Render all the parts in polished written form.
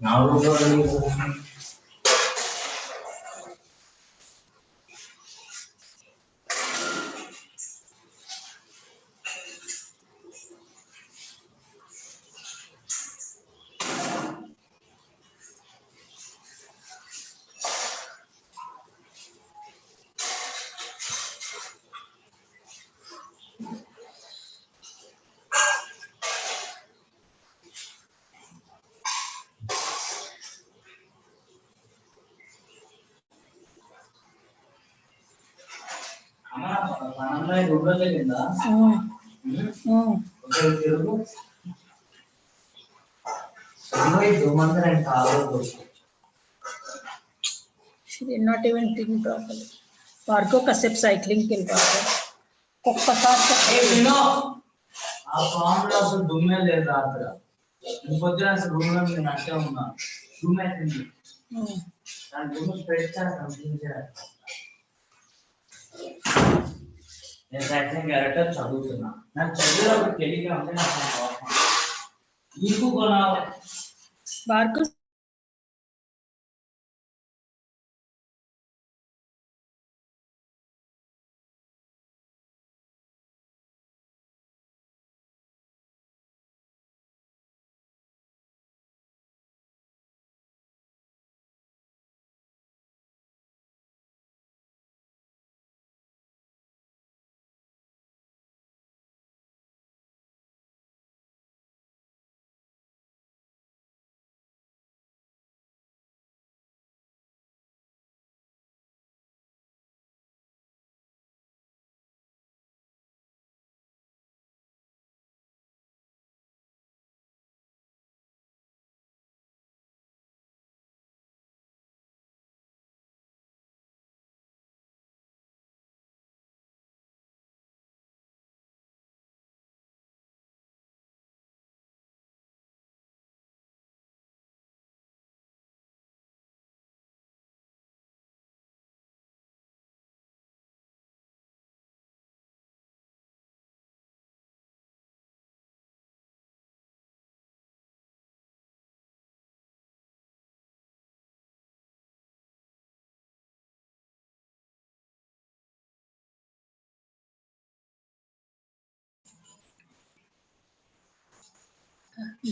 Now She did not even think properly. Parko kasep cycling kill parko. ఒక్కసారి ఆ form లో అసలు దుమ్మే లేదు రాత్రి ఇంకొద్దిన అసలు రూమ్ లో నేను అట్టే ఉన్నా దుమ్మే తింది దాని దుమ్ము స్ప్రెడ్ చేస్తాను నేను సైక్లింగ్ క్యారెక్టర్ చదువుతున్నా నాకు చదివేటప్పుడు తెలియక ఉంటే నాకు నీకు కొనాలి park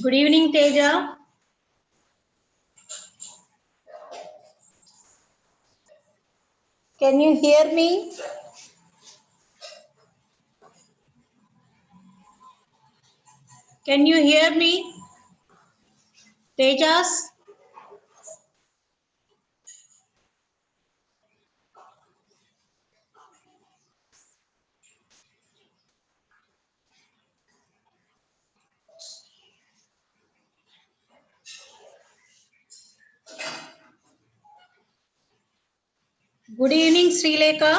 Good evening, Teja. Can you hear me? Can you hear me? Tejas? Good evening, Sri Lekha.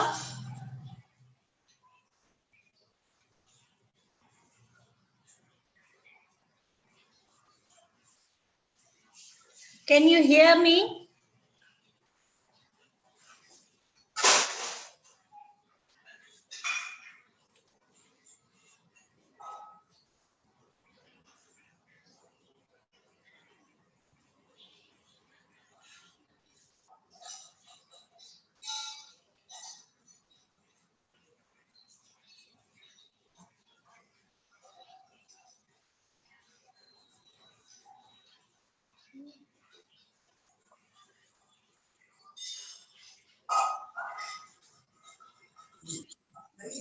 Can you hear me?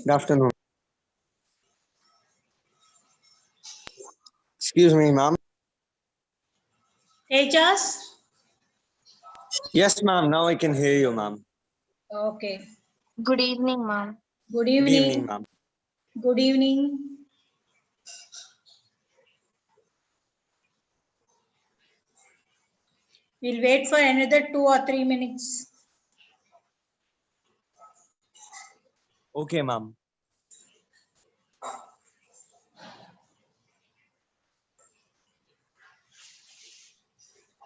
Good afternoon. Excuse me, ma'am. Tejas? Yes, ma'am. Now I can hear you, ma'am. Okay. Good evening, ma'am. Good Good evening. evening, ma'am. Good evening. We'll wait for another 2 or 3 minutes. Okay, ma'am.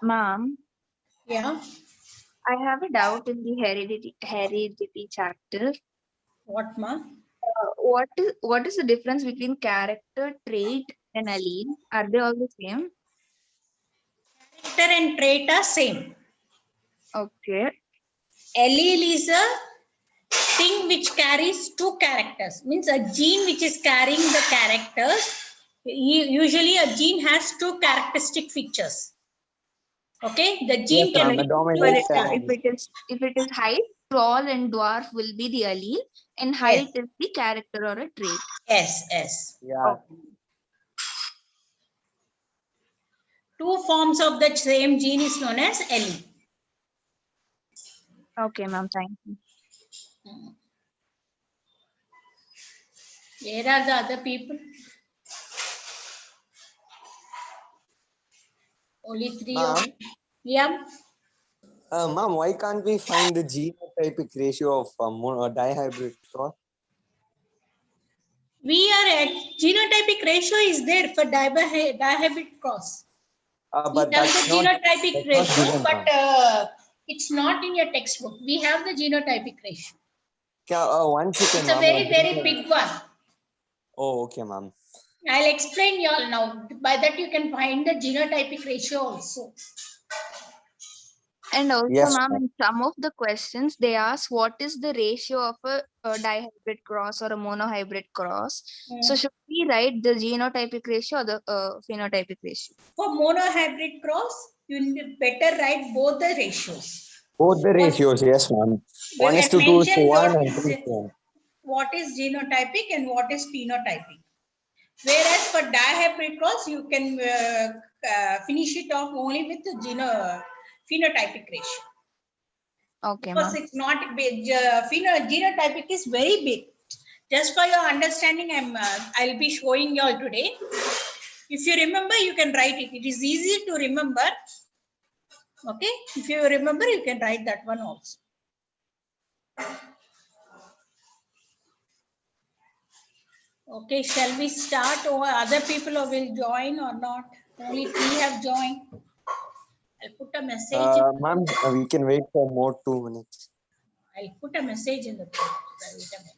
Ma'am, Yeah. I have a doubt in the heredity chapter. What, ma? What is the difference between character, trait, and allele? Are they all the same? Character and trait are same. Okay. Allele is a thing which carries two characters. Means a gene which is carrying the characters. Usually a gene has two characteristic features. Okay, the gene Yes, can ma'am. be A two dominant If and if it is height, tall and dwarf will be the allele, and height is the character or a trait. yes. yeah. Two forms of the same gene is known as allele. Okay, ma'am. Thank you. Where are the other people? Only three of Ma'am, yeah. ma'am, why can't we find the genotypic ratio of dihybrid cross? We are at genotypic ratio is there for dihybrid cross. We But have that's the not genotypic ratio, given, but ma'am. it's not in your textbook. We have the genotypic ratio. One second, It's a ma'am. very big one. Oh, okay, ma'am. I'll explain you all now. By that you can find the genotypic ratio also. And also, Yes, ma'am, ma'am. in some of the questions, they ask what is the ratio of a dihybrid cross or a monohybrid cross. So should we write the genotypic ratio or the phenotypic ratio? For monohybrid cross, you better write both the ratios. Both the ratios, yes, ma'am. 1:2 to 1 and 3:1. What is genotypic and what is phenotypic. Whereas for dihybrid cross, you can finish it off only with the phenotypic ratio. Okay, Because ma'am. it's not big. Genotypic is very big. Just for your understanding, I'll be showing you all today. If you remember, you can write it. It is easy to remember. Okay, if you remember, you can write that one also. Okay, shall we start, or other people will join or not? Only 3 have joined. I'll put a message. Ma'am, we can wait for more 2 minutes. I'll put a message in the group. Wait a minute.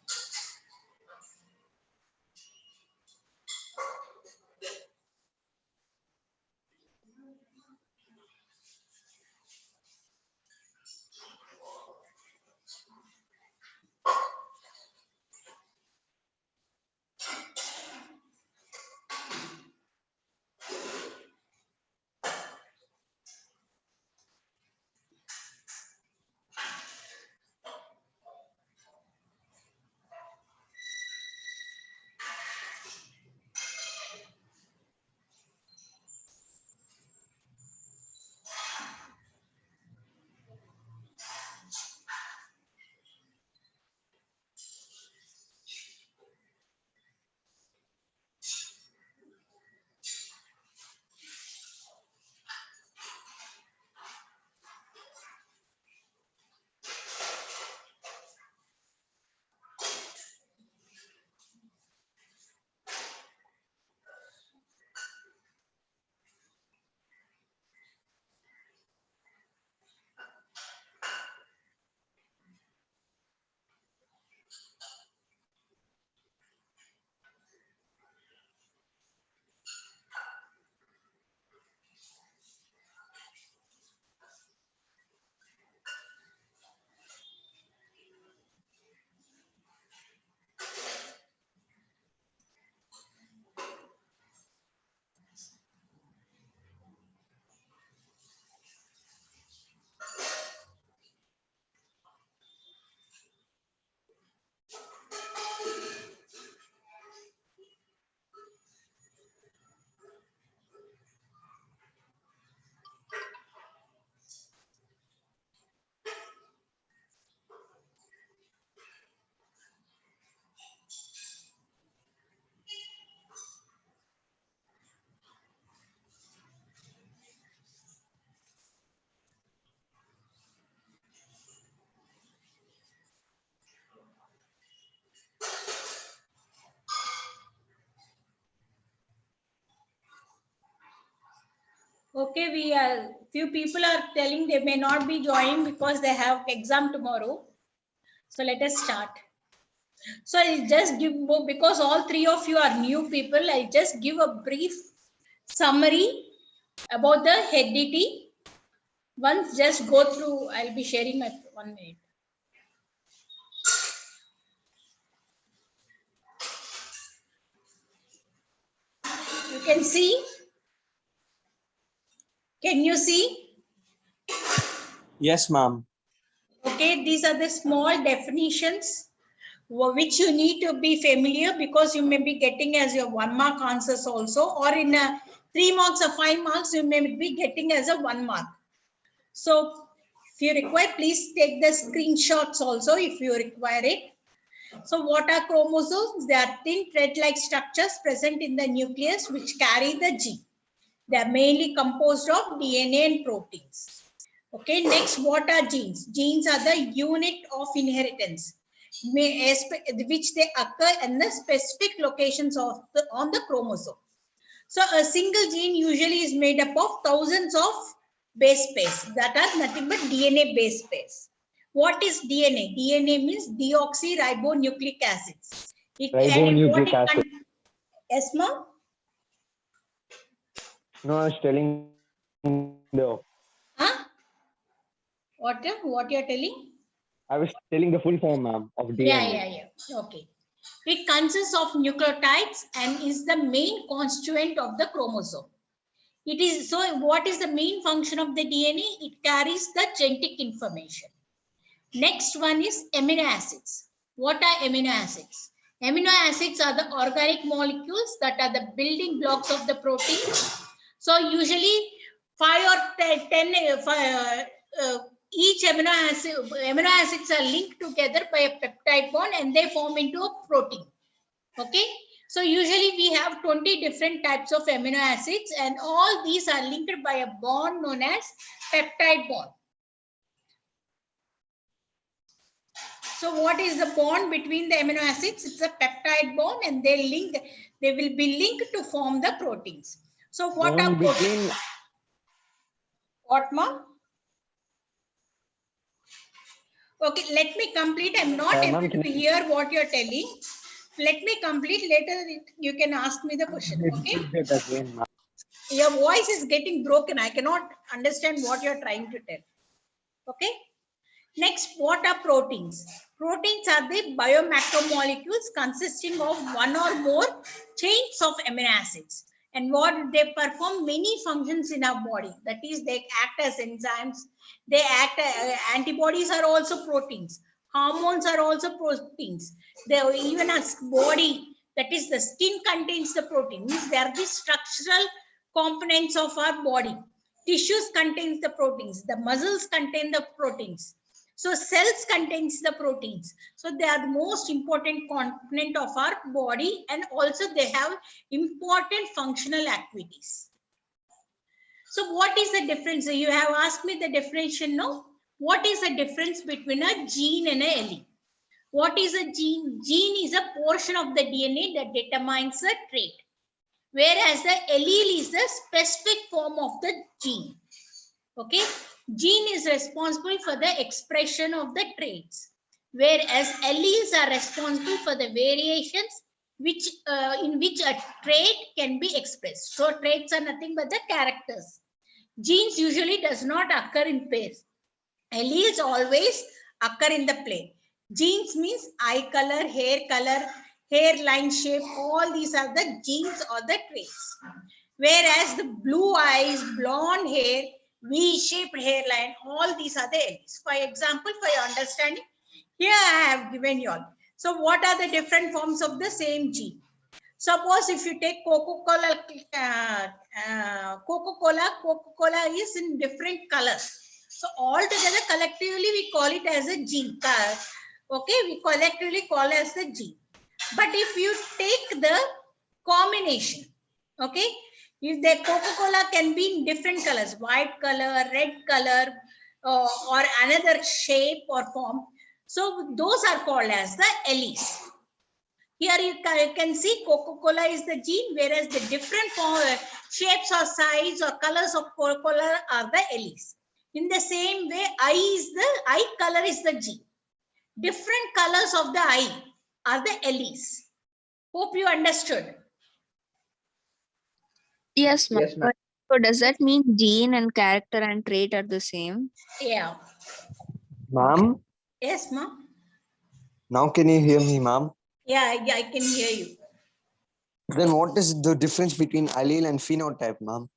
Okay, few people are telling they may not be joining because they have exam tomorrow. So let us start. So I'll just give, because all 3 of you are new people, I'll just give a brief summary about the heredity. Once just go through, I'll be sharing my 1 minute. You can see. Can you see? Yes, ma'am. Okay, these are the small definitions which you need to be familiar, because you may be getting as your 1 mark answers also, or in a 3 marks or 5 marks, you may be getting as a 1 mark. So if you require, please take the screenshots also if you require it. So what are chromosomes? They are thin thread-like structures present in the nucleus which carry the gene. They are mainly composed of DNA and proteins. Okay, next, what are genes? Genes are the unit of inheritance, which they occur in the specific locations of on the chromosome. So a single gene usually is made up of thousands of base pairs that are nothing but DNA base pairs. What is DNA? DNA means deoxyribonucleic acids. Ribonucleic acid. Yes, ma'am? No, I was telling the. Huh? What you're telling? I was telling the full form, ma'am, of DNA. Yeah. Okay. It consists of nucleotides and is the main constituent of the chromosome. It is so. What is the main function of the DNA? It carries the genetic information. Next one is amino acids. What are amino acids? Amino acids are the organic molecules that are the building blocks of the protein. So usually 5 or 10, each amino acids are linked together by a peptide bond and they form into a protein. Okay. So usually we have 20 different types of amino acids and all these are linked by a bond known as peptide bond. So what is the bond between the amino acids? It's a peptide bond and they will be linked to form the proteins. So what are proteins? What, ma'am? Okay, let me complete. I'm not able to hear what you're telling. Let me complete. Later you can ask me the question. Okay? Your voice is getting broken. I cannot understand what you're trying to tell. Okay? Next, what are proteins? Proteins are the biomacromolecules consisting of one or more chains of amino acids. And what they perform many functions in our body. That is, they act as enzymes. They act. Antibodies are also proteins. Hormones are also proteins. They even as body. That is, the skin contains the protein. Means they are the structural components of our body. Tissues contains the proteins. The muscles contain the proteins. So cells contains the proteins. So they are the most important component of our body and also they have important functional activities. So what is the difference? You have asked me the definition, no? What is the difference between a gene and an allele? What is a gene? Gene is a portion of the DNA that determines a trait, whereas the allele is the specific form of the gene. Okay, gene is responsible for the expression of the traits, whereas alleles are responsible for the variations which in which a trait can be expressed. So traits are nothing but the characters. Genes usually does not occur in pairs. Alleles always occur in the plane. Genes means eye color, hairline shape, all these are the genes or the traits. Whereas the blue eyes, blonde hair, V-shaped hairline, all these are the alleles. For example, for your understanding, here I have given you all. So what are the different forms of the same gene? Suppose if you take Coca-Cola, Coca-Cola is in different colors. So all together collectively we call it as a gene. Okay, we collectively call it as the gene. But if you take the combination, okay, if the Coca-Cola can be in different colors, white color, red color, or another shape or form. So those are called as the alleles. Here you can see Coca-Cola is the gene, whereas the different shapes or size or colors of Coca-Cola are the alleles. In the same way, eye color is the gene. Different colors of the eye are the alleles. Hope you understood. Yes, ma'am. So does that mean gene and character and trait are the same? Yeah. Ma'am, Yes, ma'am. now can you hear me, ma'am? Yeah, I can hear you. Then what is the difference between allele and phenotype, ma'am?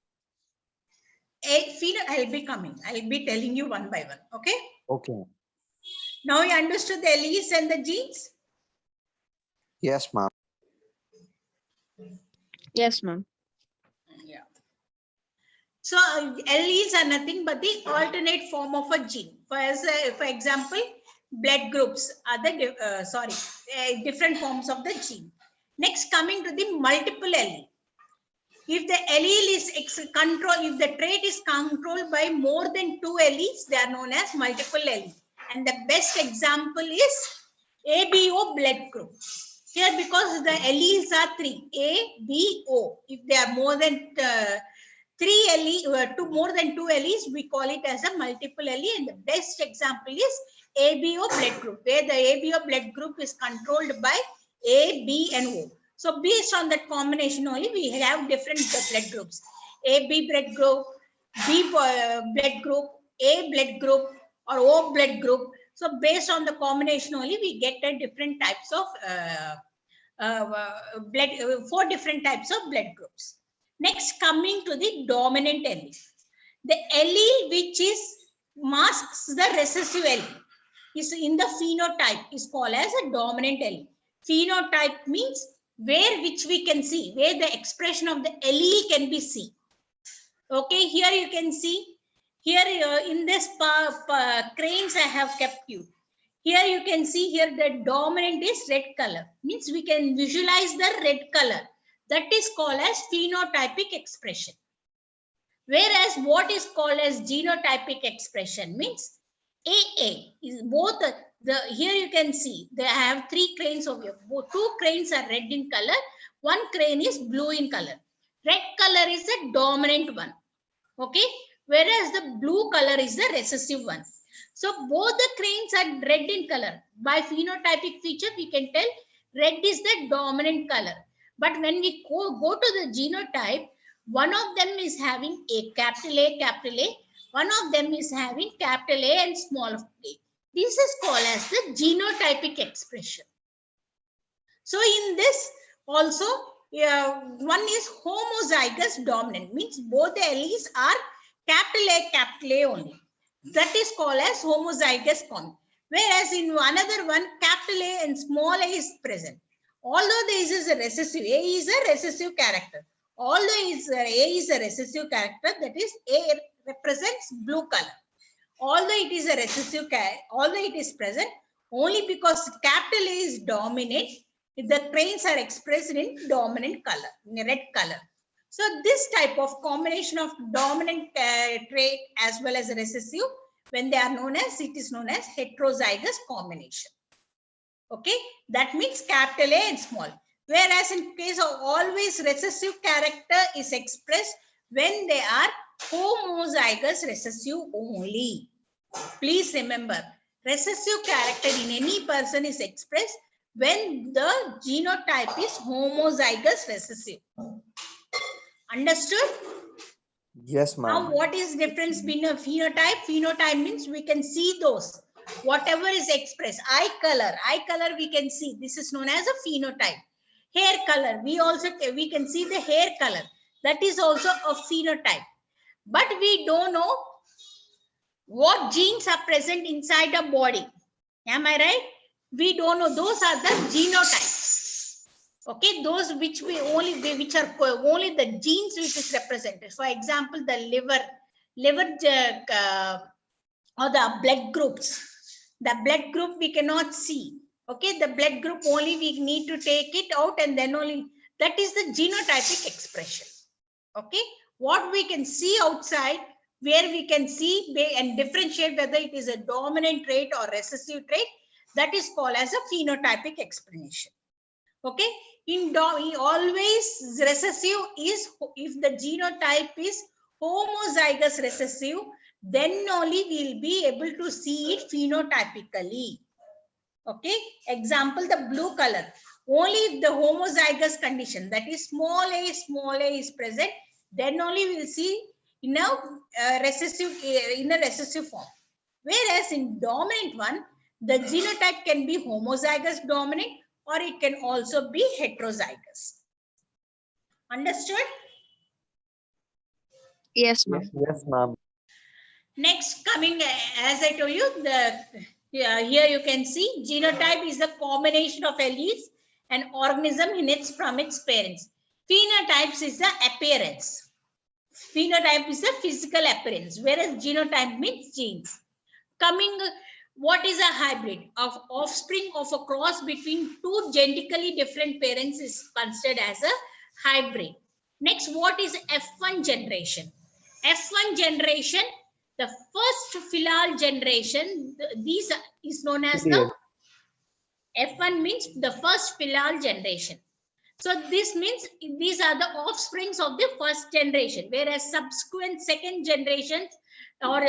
I'll be coming. I'll be telling you one by one. Okay. Okay. Now you understood the alleles and the genes? Yes, ma'am. Yes, ma'am. Yeah. So alleles are nothing but the alternate form of a gene. For example, blood groups are the different forms of the gene. Next, coming to the multiple allele. If the allele is if the trait is controlled by more than 2 alleles, they are known as multiple allele. And the best example is ABO blood group. Here, because the alleles are 3, A, B, O. If they are more than 3 allele, more than 2 alleles, we call it as a multiple allele. And the best example is ABO blood group, where the ABO blood group is controlled by A, B, and O. So based on that combination only, we have different blood groups. AB blood group, B blood group, A blood group, or O blood group. So based on the combination only, we get a different types of blood, 4 different types of blood groups. Next, coming to the dominant allele. The allele which is masks the recessive allele is in the phenotype is called as a dominant allele. Phenotype means which we can see, where the expression of the allele can be seen. Okay, here you can see, here in this cranes I have kept you. Here you can see here the dominant is red color, means we can visualize the red color. That is called as phenotypic expression. Whereas what is called as genotypic expression means AA is both here you can see they have 3 cranes of here. 2 cranes are red in color, 1 crane is blue in color. Red color is the dominant one. Okay, whereas the blue color is the recessive one. So both the cranes are red in color. By phenotypic feature, we can tell red is the dominant color. But when we go to the genotype, one of them is having a capital A, one of them is having capital A and small a. This is called as the genotypic expression. So in this also, one is homozygous dominant, means both the alleles are capital A only. That is called as homozygous dominant. Whereas in another one, capital A and small a is present. Although this is a recessive, A is a recessive character. Although A is a recessive character, that is A represents blue color. Although it is a recessive character, although it is present, only because capital A is dominant, the cranes are expressed in dominant color, in red color. So this type of combination of dominant trait as well as recessive, when they are known as, it is known as heterozygous combination. Okay, that means capital A and small. Whereas in case of always recessive character is expressed when they are homozygous recessive only. Please remember, recessive character in any person is expressed when the genotype is homozygous recessive. Understood? Yes, Now, ma'am. what is difference between a phenotype? Phenotype means we can see those. Whatever is expressed. Eye color we can see. This is known as a phenotype. Hair color, we can see the hair color. That is also a phenotype. But we don't know what genes are present inside the body. Am I right? We don't know. Those are the genotypes. Okay, those which are only the genes which is represented. For example, the liver or the blood groups. The blood group we cannot see. Okay, the blood group only we need to take it out and then only that is the genotypic expression. Okay, what we can see outside, where we can see and differentiate whether it is a dominant trait or recessive trait, that is called as a phenotypic explanation. Okay, always recessive is if the genotype is homozygous recessive, then only we will be able to see it phenotypically. Okay, example, the blue color. Only if the homozygous condition, that is small a is present, Then only we will see in a recessive form. Whereas in dominant one, the genotype can be homozygous dominant or it can also be heterozygous. Understood? Yes, Yes, ma'am. yes, ma'am. Next, coming as I told you, here you can see genotype is the combination of alleles and organism from its parents. Phenotypes is the appearance. Phenotype is the physical appearance, whereas genotype means genes. Coming, what is a hybrid? Of offspring of a cross between two genetically different parents is considered as a hybrid. Next, what is F1 generation? F1 generation, the first filial generation, these is known as the F1 means the first filial generation. So this means these are the offsprings of the first generation, whereas subsequent second generations or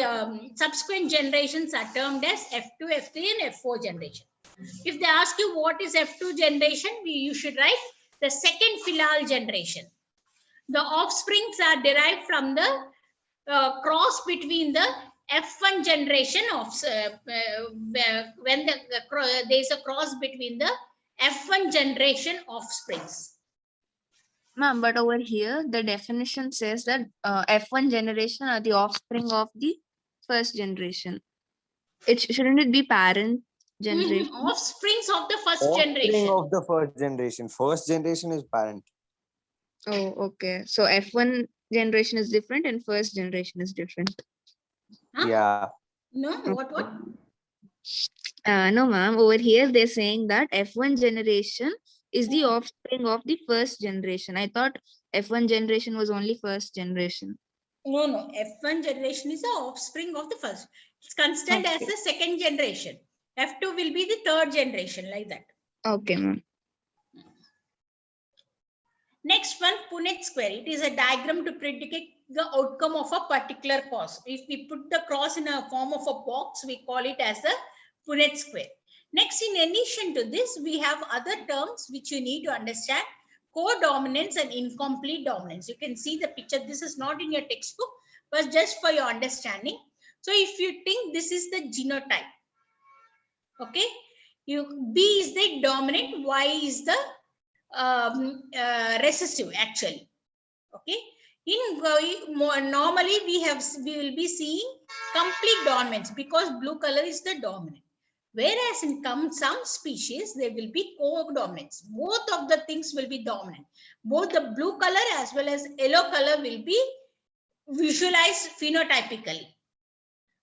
subsequent generations are termed as F2, F3 and F4 generation. If they ask you what is F2 generation, you should write the second filial generation. The offsprings are derived from the cross between the F1 generation of when there is a cross between the F1 generation offsprings. Ma'am, but over here, the definition says that F1 generation are the offspring of the first generation. Shouldn't it be parent generation? Offsprings of the first Offspring generation. of the first generation. First generation is parent. Oh, okay. So F1 generation is different and first generation is different. Huh? Yeah. No, what? No, ma'am. Over here, they're saying that F1 generation is the offspring of the first generation. I thought F1 generation was only first generation. No. F1 generation is the offspring of the first. It's considered as Okay. the second generation. F2 will be the third generation, like that. Okay, ma'am. Next one, Punnett square. It is a diagram to predict the outcome of a particular cross. If we put the cross in a form of a box, we call it as the Punnett square. Next, in addition to this, we have other terms which you need to understand. Codominance and incomplete dominance. You can see the picture. This is not in your textbook, but just for your understanding. So if you think this is the genotype, okay, B is the dominant, Y is the recessive actually. Okay, normally we will be seeing complete dominance because blue color is the dominant, whereas in some species there will be co-dominance. Both of the things will be dominant. Both the blue color as well as yellow color will be visualized phenotypically.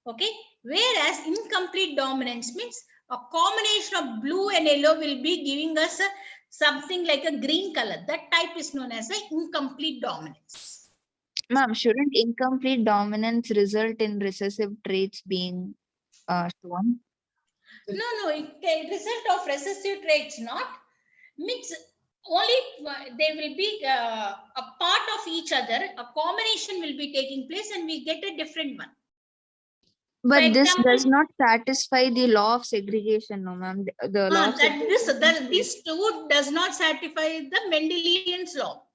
Okay, whereas incomplete dominance means a combination of blue and yellow will be giving us something like a green color. That type is known as an incomplete dominance. Ma'am, shouldn't incomplete dominance result in recessive traits being shown? No, result of recessive traits not means only they will be a part of each other. A combination will be taking place and we get a different one. But this does not satisfy the law of segregation, no, ma'am. The law of segregation. This too does not satisfy the Mendelian's law.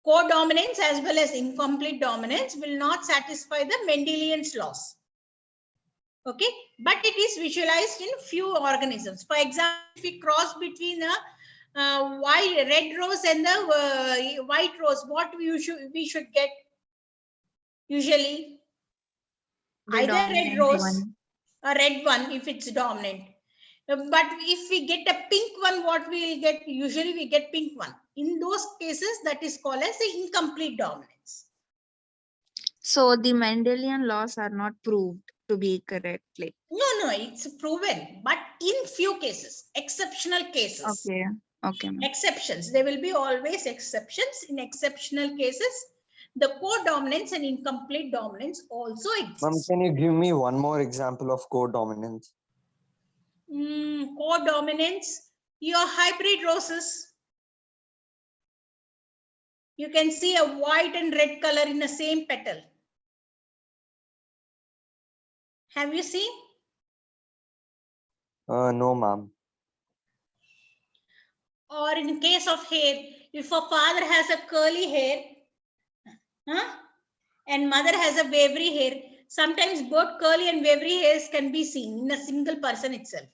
Codominance as well as incomplete dominance will not satisfy the Mendelian's laws. Okay, but it is visualized in few organisms. For example, if we cross between a red rose and the white rose, what we should get usually? Either red rose, a red one if it's dominant. But if we get a pink one, what we will get? Usually we get pink one. In those cases, that is called as the incomplete dominance. So the Mendelian laws are not proved to be correct. Like no, it's proven, but in few cases, exceptional cases. Okay. Exceptions. There will be always exceptions. In exceptional cases, the codominance and incomplete dominance also exists. Ma'am, can you give me one more example of codominance? Codominance, your hybrid roses. You can see a white and red color in the same petal. Have you seen? No, ma'am. Or in case of hair, if a father has a curly hair Huh? And mother has a wavy hair. Sometimes both curly and wavy hairs can be seen in a single person itself.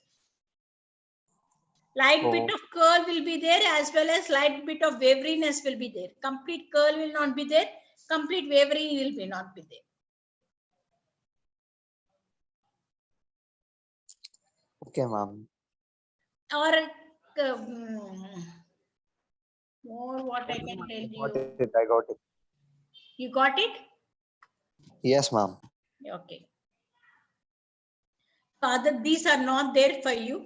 Light bit Oh, of curl will be there as well as light bit of waviness will be there. Complete curl will not be there. Complete wavering will be not be there. okay, ma'am. Or more what I can tell I got you. it. I got it. You got it? Yes, ma'am. Okay. Father, these are not there for you.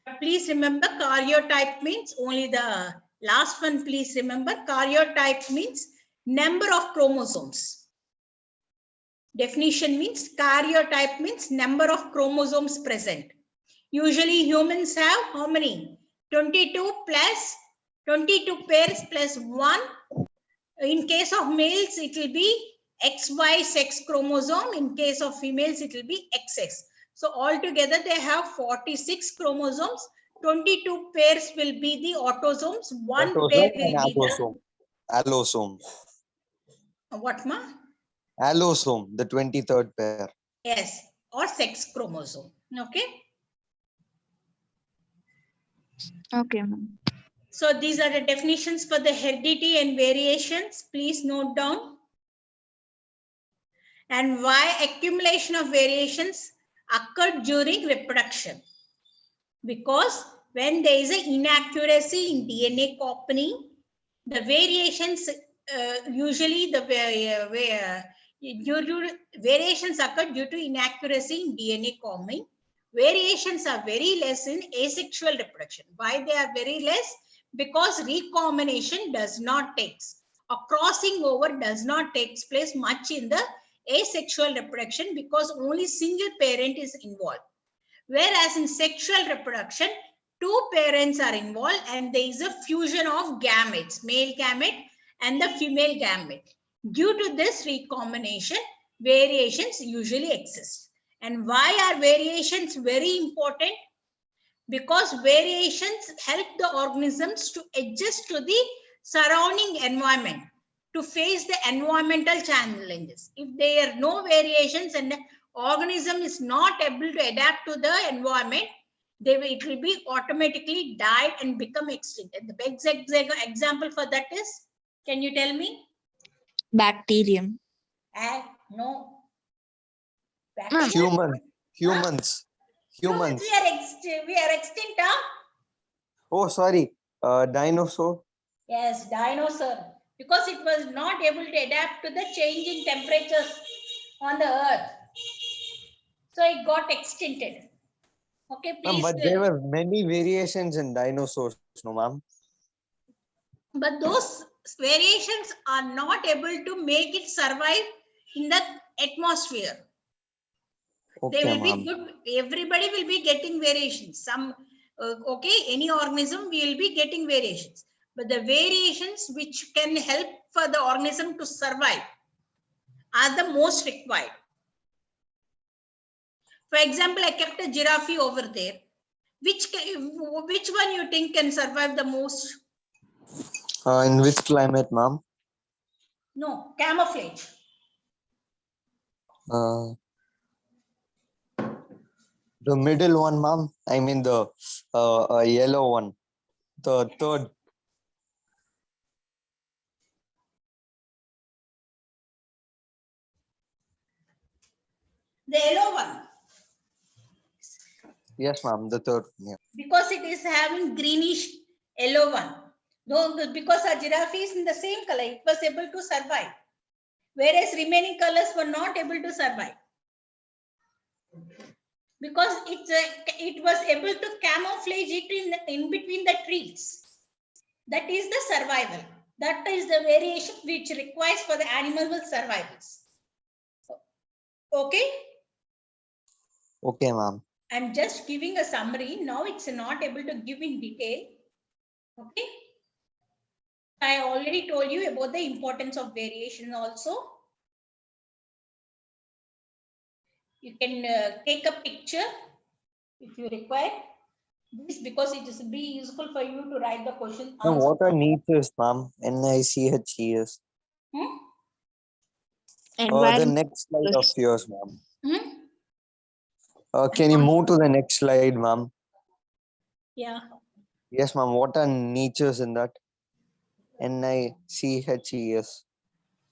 But please remember, karyotype means only the last one. Please remember, karyotype means number of chromosomes. Definition means karyotype means number of chromosomes present. Usually humans have how many? 22 plus 22 pairs plus 1. In case of males, it will be XY sex chromosome. In case of females, it will be XX. So altogether, they have 46 chromosomes. 22 pairs will be the autosomes. One pair Autosome and will be allosome. Allosome. the what ma? Allosome, the 23rd pair. Yes, or sex chromosome. Okay. Okay, ma'am. So these are the definitions for the heredity and variations. Please note down. And why accumulation of variations occur during reproduction? Because when there is an inaccuracy in DNA copying, the variations usually variations occur due to inaccuracy in DNA copying. Variations are very less in asexual reproduction. Why they are very less? Because recombination does not take, or crossing over does not take place much in the asexual reproduction because only single parent is involved. Whereas in sexual reproduction, two parents are involved and there is a fusion of gametes, male gamete and the female gamete. Due to this recombination, variations usually exist. And why are variations very important? Because variations help the organisms to adjust to the surrounding environment, to face the environmental challenges. If there are no variations and the organism is not able to adapt to the environment, it will be automatically died and become extinct. And the best example for that is, can you tell me? Bacterium. No. Ma'am. Humans. We are extinct, huh? Oh, sorry. Dinosaur. Yes, dinosaur. Because it was not able to adapt to the changing temperatures on the earth. So it got extincted. Okay, please. But there were many variations in dinosaurs, no, ma'am. But those variations are not able to make it survive in the atmosphere. Okay, They will ma'am. be good. Everybody will be getting variations. Any organism will be getting variations. But the variations which can help for the organism to survive are the most required. For example, I kept a giraffe over there. Which one you think can survive the most? In which climate, ma'am? No, camouflage. The middle one, ma'am. I mean the yellow one. The third. The yellow one. Yes, ma'am. The third. Yeah. Because it is having greenish yellow one. No, because our giraffe is in the same color, it was able to survive. Whereas remaining colors were not able to survive. Because it was able to camouflage it in between the trees. That is the survival. That is the variation which requires for the animal survivals. Okay? Okay, ma'am. I'm just giving a summary. Now it's not able to give in detail. Okay? I already told you about the importance of variation also. You can take a picture if you require. This because it is be useful for you to write the question. What are niches, ma'am? NICHES. Hmm? The Environment. next slide of yours, ma'am. Hmm? Can you move to the next slide, ma'am? Yeah. Yes, ma'am. What are niches in that? NICHES.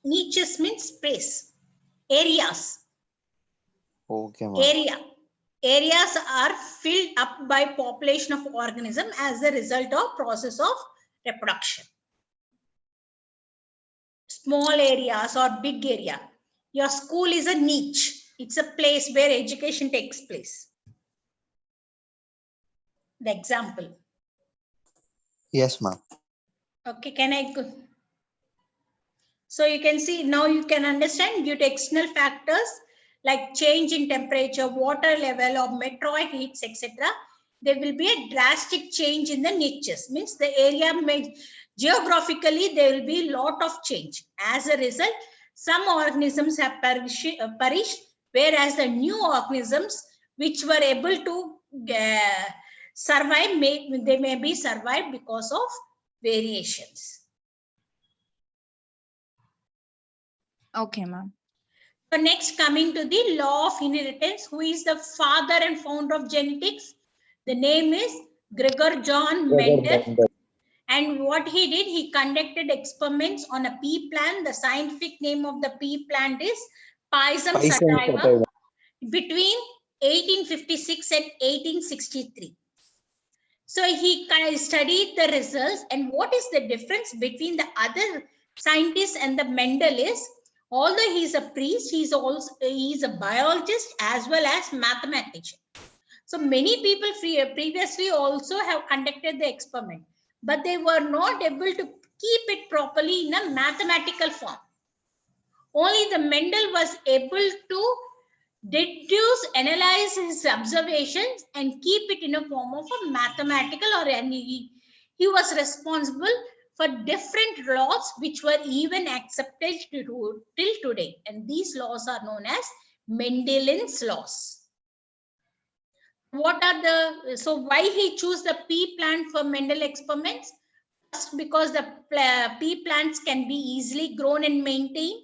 Niches means space, areas. Okay, ma'am. Areas are filled up by population of organism as a result of process of reproduction. Small areas or big area. Your school is a niche. It's a place where education takes place. The example. Yes, ma'am. Okay, can I go? So you can see now you can understand due to external factors like change in temperature, water level, or meteoroid heats, etc. There will be a drastic change in the niches. Means the area may geographically there will be a lot of change. As a result, some organisms have perished, whereas the new organisms which were able to survive they may be survived because of variations. Okay, ma'am. So next, coming to the law of inheritance, who is the father and founder of genetics? The name is Gregor John Mendel. And what he did, he conducted experiments on a pea plant. The scientific name of the pea plant is Pisum sativa between 1856 and 1863. So he kind of studied the results, and what is the difference between the other scientists and the Mendel is, although he's a priest, he's a biologist as well as mathematician. So many people previously also have conducted the experiment, but they were not able to keep it properly in a mathematical form. Only the Mendel was able to deduce, analyze his observations and keep it in a form of a mathematical or any. He was responsible for different laws which were even accepted till today. And these laws are known as Mendel's laws. What are so why he chose the pea plant for Mendel experiments? First, because the pea plants can be easily grown and maintained.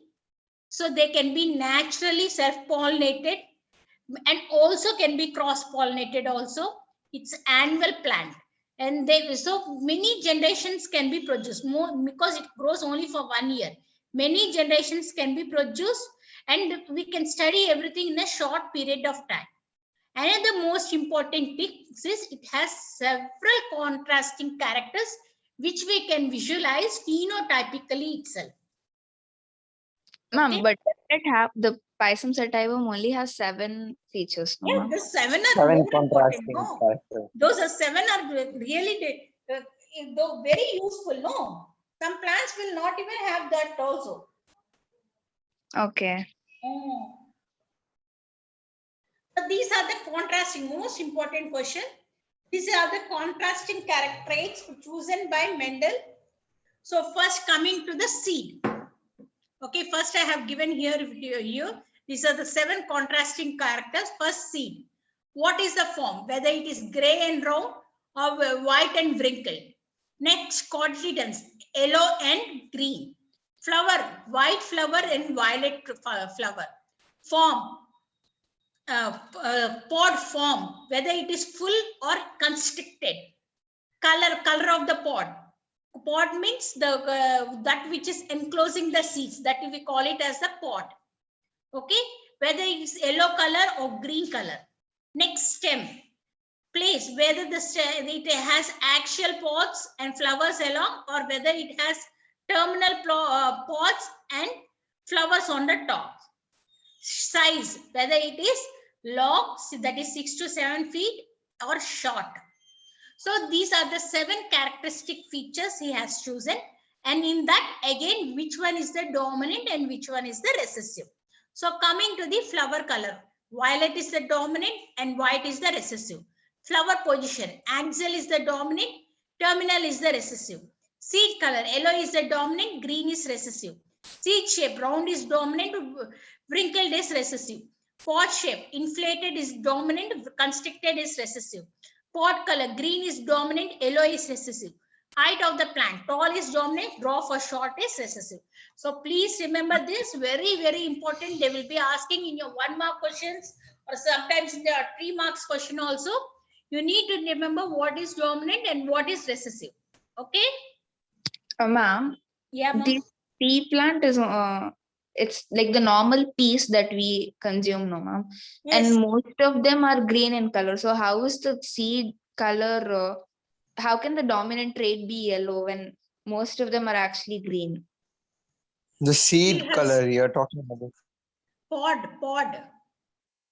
So they can be naturally self-pollinated and also can be cross-pollinated also. It's annual plant. And so many generations can be produced more because it grows only for 1 year. Many generations can be produced and we can study everything in a short period of time. Another most important thing is it has several contrasting characters which we can visualize phenotypically itself. Ma'am, Okay. but it have the Pisum sativa only has 7 features, no, Yeah, ma'am? the 7 are 7 more important. contrasting No, characters. those are 7 are really very useful. No, some plants will not even have that also. Okay. Oh. So these are the contrasting, most important question. These are the contrasting traits chosen by Mendel. So first coming to the seed. Okay, first I have given here. These are the 7 contrasting characters. First, seed. What is the form? Whether it is gray and round or white and wrinkled. Next, cotyledons, yellow and green. Flower, white flower and violet flower. Form, pod form, whether it is full or constricted. Color of the pod. Pod means the that which is enclosing the seeds, that we call it as the pod. Okay, whether it's yellow color or green color. Next, stem. Place, whether it has axial pods and flowers along, or whether it has terminal pods and flowers on the top. Size, whether it is long, that is 6 to 7 feet, or short. So these are the 7 characteristic features he has chosen. And in that, again, which one is the dominant and which one is the recessive. So coming to the flower color, violet is the dominant and white is the recessive. Flower position, axial is the dominant, terminal is the recessive. Seed color, yellow is the dominant, green is recessive. Seed shape, round is dominant, wrinkled is recessive. Pod shape, inflated is dominant, constricted is recessive. Pod color, green is dominant, yellow is recessive. Height of the plant. Tall is dominant, dwarf or short is recessive. So please remember this, very, very important. They will be asking in your 1 mark questions or sometimes in the 3 marks question also. You need to remember what is dominant and what is recessive. Okay? Ma'am, Yeah, ma'am. the pea plant is it's like the normal peas that we consume, no ma'am. Yes. And most of them are green in color. So how is the seed color? How can the dominant trait be yellow when most of them are actually green? The seed We have color you're talking about. pod.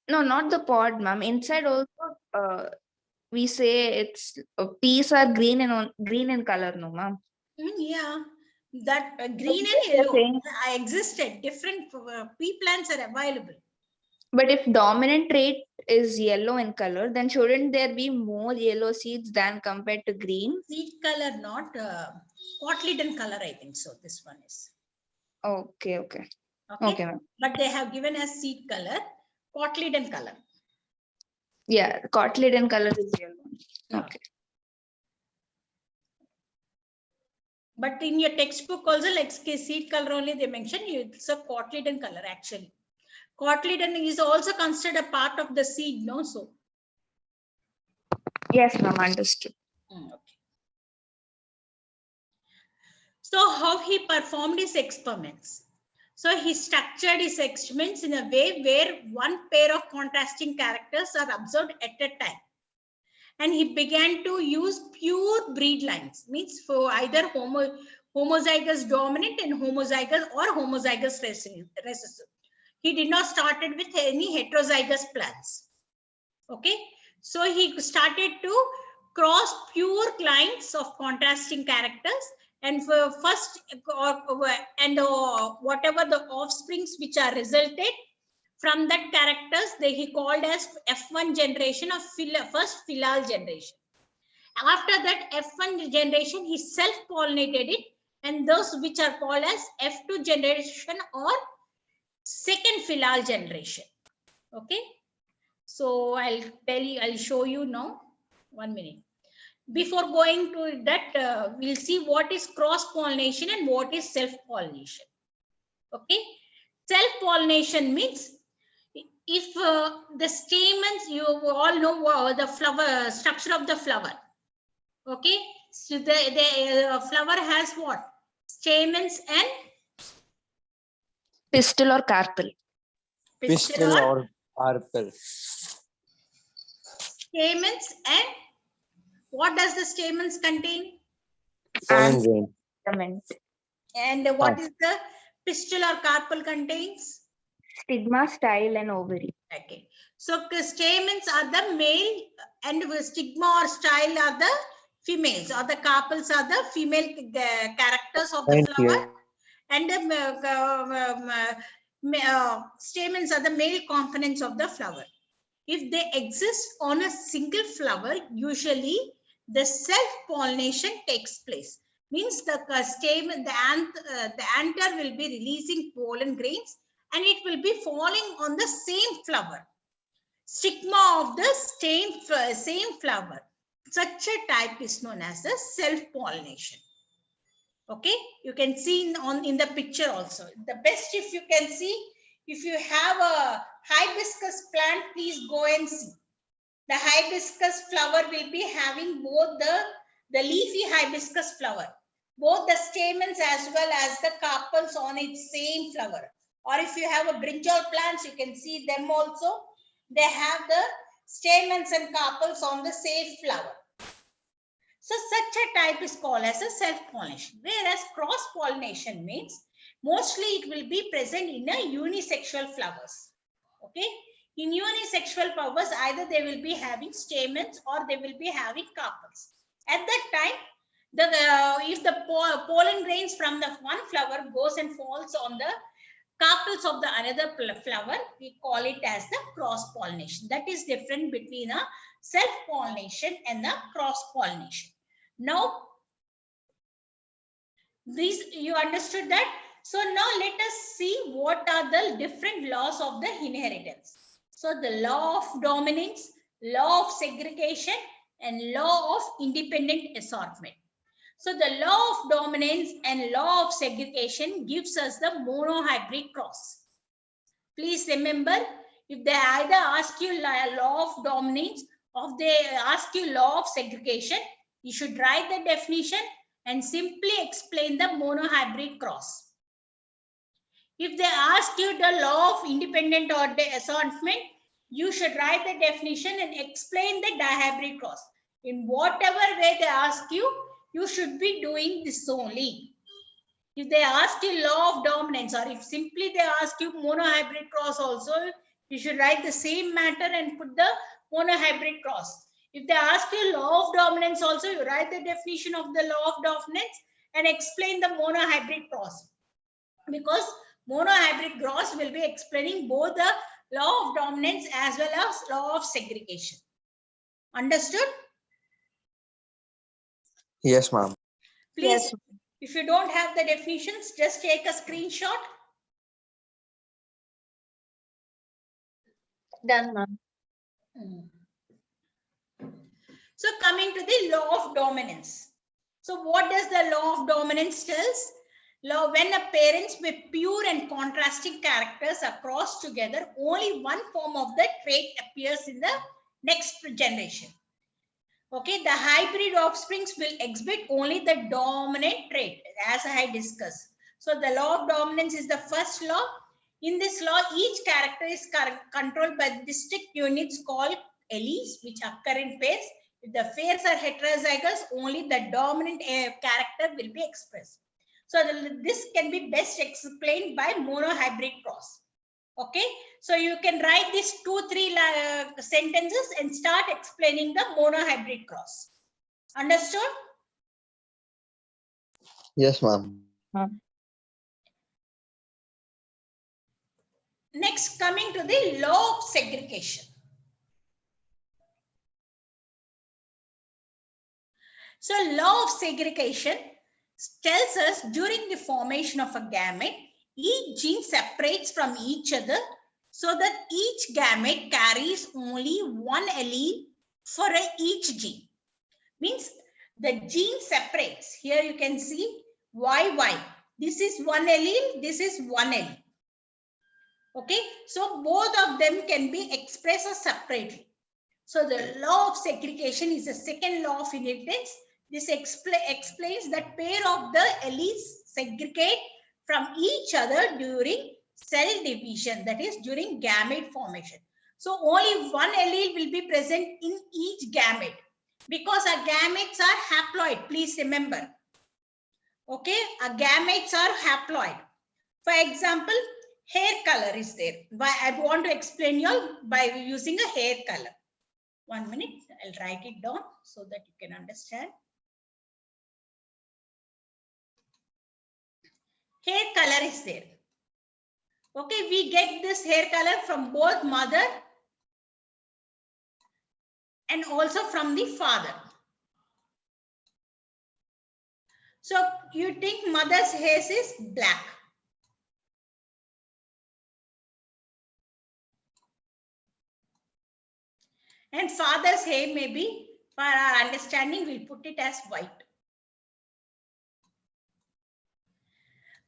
No, not the pod, ma'am. Inside also, we say it's peas are green in color, no ma'am. Yeah, that green But and yellow saying- existed. Different pea plants are available. But if dominant trait is yellow in color, then shouldn't there be more yellow seeds than compared to green? Seed color, not cotyledon color, I think so. This one is. Okay. Okay. Okay, ma'am. But they have given us seed color, cotyledon color. Yeah, cotyledon color is yellow. Yeah. Okay. But in your textbook also, like seed color only they mention, it's a cotyledon color actually. Cotyledon is also considered a part of the seed, no? So. Yes, ma'am, understood. Okay. So how he performed his experiments? So he structured his experiments in a way where one pair of contrasting characters are observed at a time. And he began to use pure breed lines, means for either homozygous dominant and homozygous or homozygous recessive. He did not started with any heterozygous plants. Okay, so he started to cross pure lines of contrasting characters, and for first whatever the offsprings which are resulted from that characters, he called as F1 generation of first filial generation. After that F1 generation, he self-pollinated it, and those which are called as F2 generation or second filial generation. Okay, so I'll show you now. 1 minute. Before going to that, we'll see what is cross-pollination and what is self-pollination. Okay, self-pollination means if the stamens, you all know the flower structure of the flower. Okay, so the flower has what? Stamens and Pistil or carpel. Pistil or carpel. Stamens and what does the stamens contain? Pollen grain. Filament. And what is the pistil or carpel contains? Stigma, style, and ovary. Okay, so the stamens are the male and stigma or style are the females, or the carpels are the female characters of the Thank flower, you. and the stamens are the male components of the flower. If they exist on a single flower, usually the self-pollination takes place. Means the stamen, the anther will be releasing pollen grains, and it will be falling on the same flower. Stigma of the same flower. Such a type is known as the self-pollination. Okay, you can see in the picture also. The best, if you can see, if you have a hibiscus plant, please go and see. The hibiscus flower will be having both the leafy hibiscus flower, both the stamens as well as the carpels on its same flower. Or if you have a brinjal plants, you can see them also. They have the stamens and carpels on the same flower. So such a type is called as a self-pollination, whereas cross-pollination means mostly it will be present in a unisexual flowers. Okay, in unisexual flowers, either they will be having stamens or they will be having carpels. At that time, if the pollen grains from the one flower goes and falls on the carpels of the another flower, we call it as the cross-pollination. That is different between a self-pollination and a cross-pollination. Now, you understood that? So now let us see what are the different laws of the inheritance. So the law of dominance, law of segregation, and law of independent assortment. So the law of dominance and law of segregation gives us the monohybrid cross. Please remember, if they either ask you law of dominance or they ask you law of segregation, you should write the definition and simply explain the monohybrid cross. If they ask you the law of independent or assortment, you should write the definition and explain the dihybrid cross. In whatever way they ask you, you should be doing this only. If they ask you law of dominance, or if simply they ask you monohybrid cross also, you should write the same matter and put the monohybrid cross. If they ask you law of dominance also, you write the definition of the law of dominance and explain the monohybrid cross. Because monohybrid cross will be explaining both the law of dominance as well as law of segregation. Understood? Yes, ma'am. Please, Yes. if you don't have the definitions, just take a screenshot. Done, ma'am. So coming to the law of dominance. So what does the law of dominance tells? Law, when a parents with pure and contrasting characters are crossed together, only one form of the trait appears in the next generation. Okay, the hybrid offsprings will exhibit only the dominant trait, as I discussed. So the law of dominance is the first law. In this law, each character is controlled by distinct units called alleles, which occur in pairs. If the pairs are heterozygous, only the dominant character will be expressed. So this can be best explained by monohybrid cross. Okay, so you can write these 2-3 sentences and start explaining the monohybrid cross. Understood? Yes, ma'am. Next, coming to the law of segregation. So law of segregation tells us during the formation of a gamete, each gene separates from each other so that each gamete carries only one allele for each gene. Means the gene separates. Here you can see YY. This is one allele, this is one allele. Okay, so both of them can be expressed separately. So the law of segregation is the second law of inheritance. This explains that pair of the alleles segregate from each other during cell division, that is during gamete formation. So only one allele will be present in each gamete because our gametes are haploid. Please remember. Okay, our gametes are haploid. For example, hair color is there. I want to explain you all by using a hair color. 1 minute, I'll write it down so that you can understand. Hair color is there. Okay, we get this hair color from both mother and also from the father. So you think mother's hair is black. And father's hair may be, for our understanding, we'll put it as white.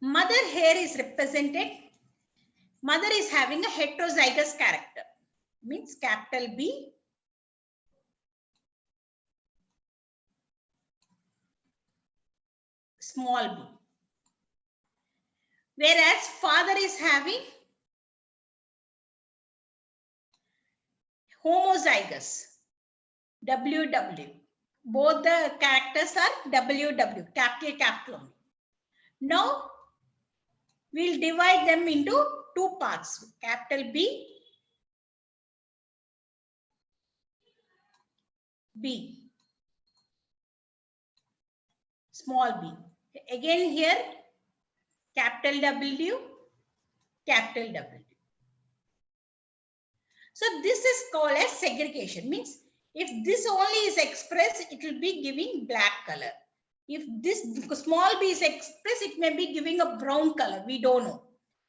Mother hair is represented. Mother is having a heterozygous character. Means capital B. Small b. Whereas father is having homozygous, WW. Both the characters are WW, capital only. Now, we'll divide them into two parts, capital B, B, small b. Again here, capital W, capital W. So this is called as segregation. Means if this only is expressed, it will be giving black color. If this small b is expressed, it may be giving a brown color. We don't know.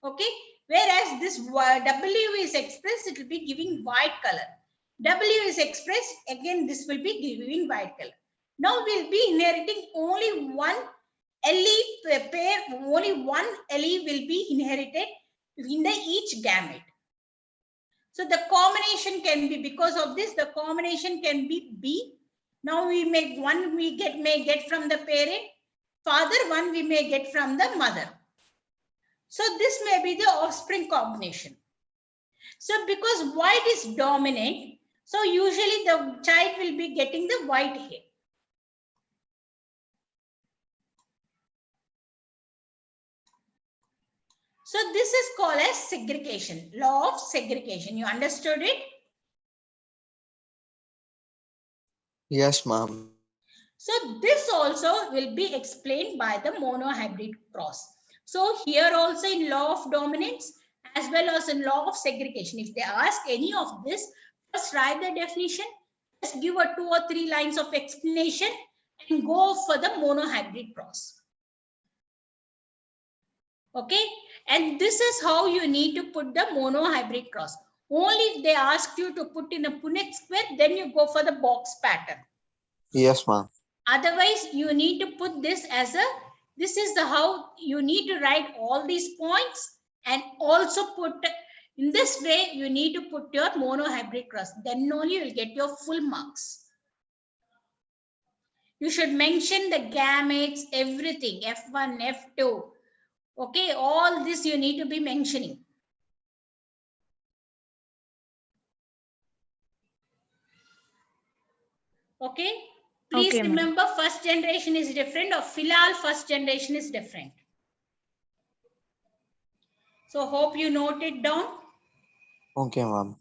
Okay. Whereas this W is expressed, it will be giving white color. W is expressed, again, this will be giving white color. Now we'll be inheriting only one allele pair, only one allele will be inherited in the each gamete. So the combination can be, because of this, the combination can be B. Now we make one may get from the parent, father, one we may get from the mother. So this may be the offspring combination. So because white is dominant, so usually the child will be getting the white hair. So this is called as segregation, law of segregation. You understood it? Yes, ma'am. So this also will be explained by the monohybrid cross. So here also in law of dominance as well as in law of segregation, if they ask any of this, first write the definition, just give a 2 or 3 lines of explanation and go for the monohybrid cross. Okay, and this is how you need to put the monohybrid cross. Only if they ask you to put in a Punnett square, then you go for the box pattern. Yes, ma'am. Otherwise, you need to put this as a, this is the how you need to write all these points and also put, in this way, you need to put your monohybrid cross. Then only you will get your full marks. You should mention the gametes, everything, F1, F2. Okay, all this you need to be mentioning. Okay, please Okay, ma'am. remember first generation is different, or Filal first generation is different. So hope you note it down. Okay, ma'am.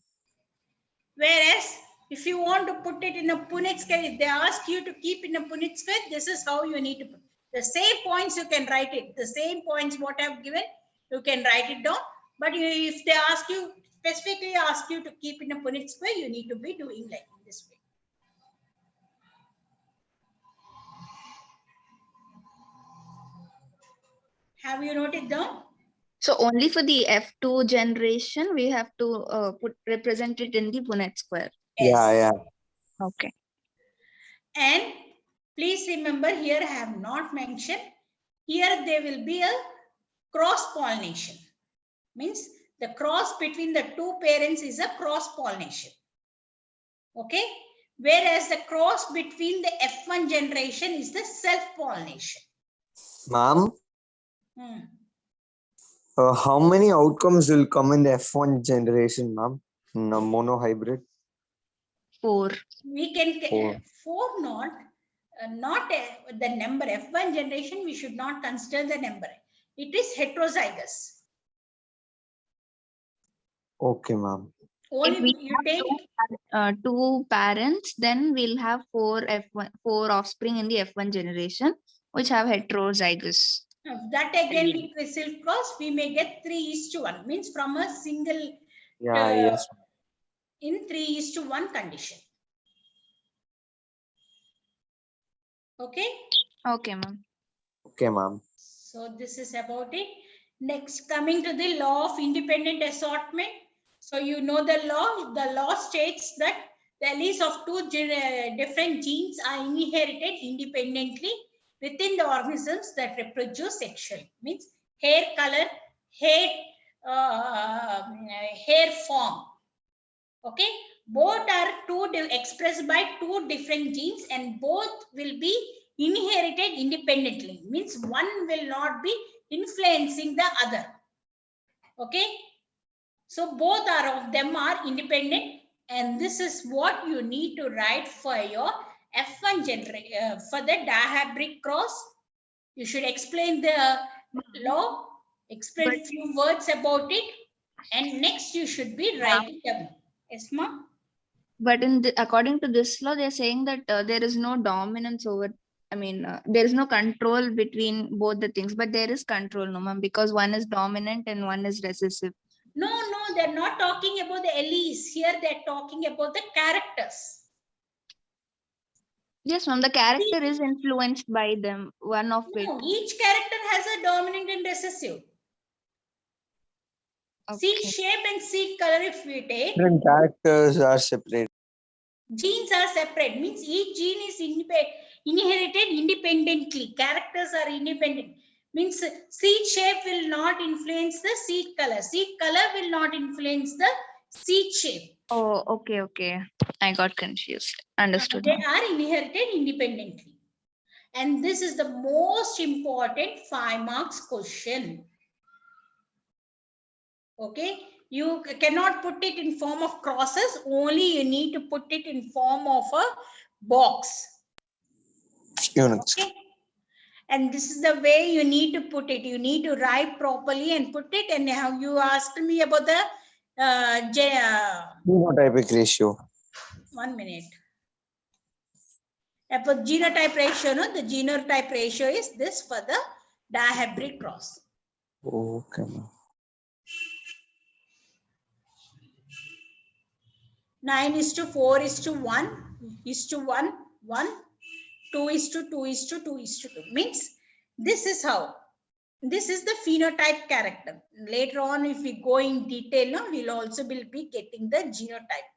Whereas if you want to put it in a Punnett scale, if they ask you to keep in a Punnett scale, this is how you need to put. The same points you can write it. The same points what I've given, you can write it down. But if they ask you, specifically ask you to keep in a Punnett square, you need to be doing like this way. Have you noted down? So only for the F2 generation, we have to represent it in the Punnett square. Yeah, yeah. Okay. And please remember, here I have not mentioned, here there will be a cross pollination. Means the cross between the two parents is a cross pollination. Okay. Whereas the cross between the F1 generation is the self pollination. Ma'am, how many outcomes will come in the F1 generation, ma'am? No, monohybrid. 4. We can Four. 4 not the number F1 generation. We should not consider the number. It is heterozygous. Okay, ma'am. Only If we you take 2 parents, then we'll have 4 offspring in the F1 generation, which have heterozygous. that again with self cross, we may get 3:1, means from a single Yeah, yes. in 3:1 condition. Okay. Okay, ma'am. Okay, ma'am. So this is about it. Next, coming to the law of independent assortment. So you know the law. The law states that the alleles of 2 different genes are inherited independently within the organisms that reproduce sexually. Means hair color, hair form. Okay, both are expressed by 2 different genes, and both will be inherited independently. Means one will not be influencing the other. Okay, so both of them are independent, and this is what you need to write for your F1 generation for the dihybrid cross. You should explain the law, explain few words about it, and next you should be writing them. Yes, ma'am. But according to this law, they're saying that there is no dominance over. I mean, there is no control between both the things, but there is control, no, ma'am, because one is dominant and one is recessive. No, they're not talking about the alleles. Here they're talking about the characters. Yes, ma'am, the character is influenced by them, one of it. No, each character has a dominant and recessive. Okay. See shape and seed color if we take. Different characters are separate. Genes are separate. Means each gene is inherited independently. Characters are independent. Means seed shape will not influence the seed color. Seed color will not influence the seed shape. Oh, okay. I got confused. Understood. They are inherited independently. And this is the most important 5 marks question. Okay, you cannot put it in form of crosses, only you need to put it in form of a box. Units. Okay, and this is the way you need to put it. You need to write properly and put it. And now you asked me about the Phenotypic ratio. 1 minute. About genotype ratio, no, the genotype ratio is this for the dihybrid cross. Okay, ma'am. 9:4:1:1, 2:2:2:2 means this is how. This is the phenotype character. Later on, if we go in detail, no, we'll also be getting the genotype.